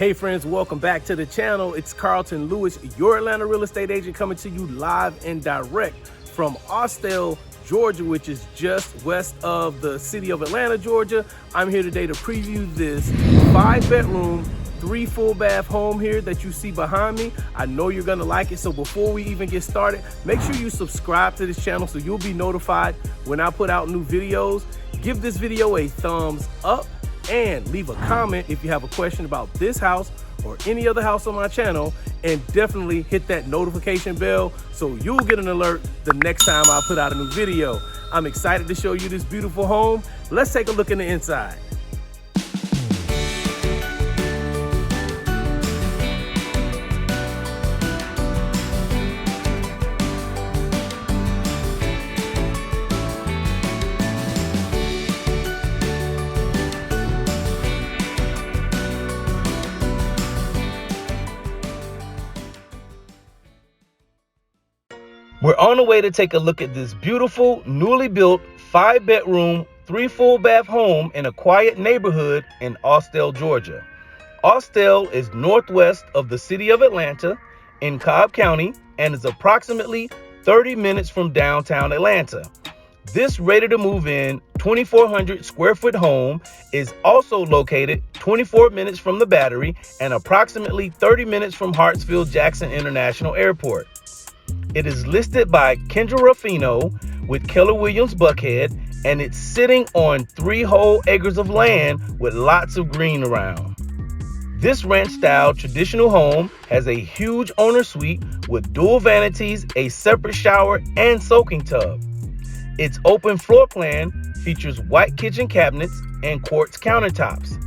Hey friends, welcome back to the channel. It's Carlton Lewis, your Atlanta real estate agent, coming to you live and direct from Austell, Georgia, which is just west of the city of Atlanta, Georgia. I'm here today to preview this 5-bedroom, 3 full bath home here that you see behind me. I know you're gonna like it, so before we even get started, make sure you subscribe to this channel so you'll be notified when I put out new videos. Give this video a thumbs up and leave a comment if you have a question about this house or any other house on my channel, and definitely hit that notification bell so you'll get an alert the next time I put out a new video. I'm excited to show you this beautiful home. Let's take a look in the inside. We're on the way to take a look at this beautiful, newly built 5-bedroom, 3 full bath home in a quiet neighborhood in Austell, Georgia. Austell is northwest of the city of Atlanta in Cobb County and is approximately 30 minutes from downtown Atlanta. This ready-to-move-in 2,400 square foot home is also located 24 minutes from the Battery and approximately 30 minutes from Hartsfield Jackson International Airport. It is listed by Kendra Rufino with Keller Williams Buckhead, and it's sitting on 3 whole acres of land with lots of green around. This ranch-style traditional home has a huge owner suite with dual vanities, a separate shower, and soaking tub. Its open floor plan features white kitchen cabinets and quartz countertops.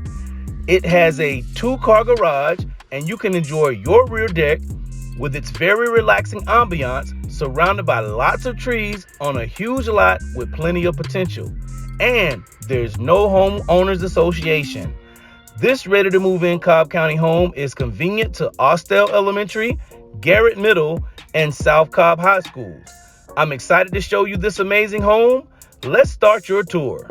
It has a 2-car garage, and you can enjoy your rear deck with its very relaxing ambiance, surrounded by lots of trees on a huge lot with plenty of potential. And there's no homeowners association. This ready-to-move-in Cobb County home is convenient to Austell Elementary, Garrett Middle, and South Cobb High Schools. I'm excited to show you this amazing home. Let's start your tour.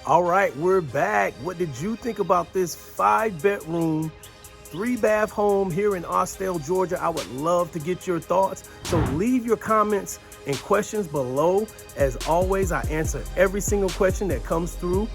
All right, we're back. What did you think about this 5-bedroom, 3-bath home here in Austell, Georgia? I would love to get your thoughts. So leave your comments and questions below. As always, I answer every single question that comes through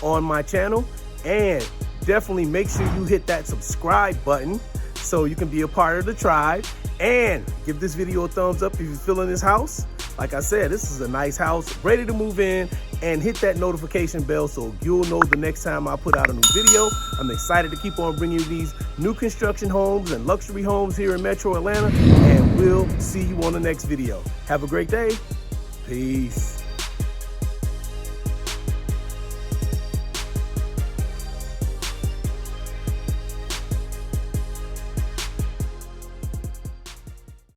on my channel. And definitely make sure you hit that subscribe button so you can be a part of the tribe. And give this video a thumbs up if you're feeling this house. Like I said, this is a nice house, ready to move in, and hit that notification bell so you'll know the next time I put out a new video. I'm excited to keep on bringing you these new construction homes and luxury homes here in Metro Atlanta, and we'll see you on the next video. Have a great day. Peace.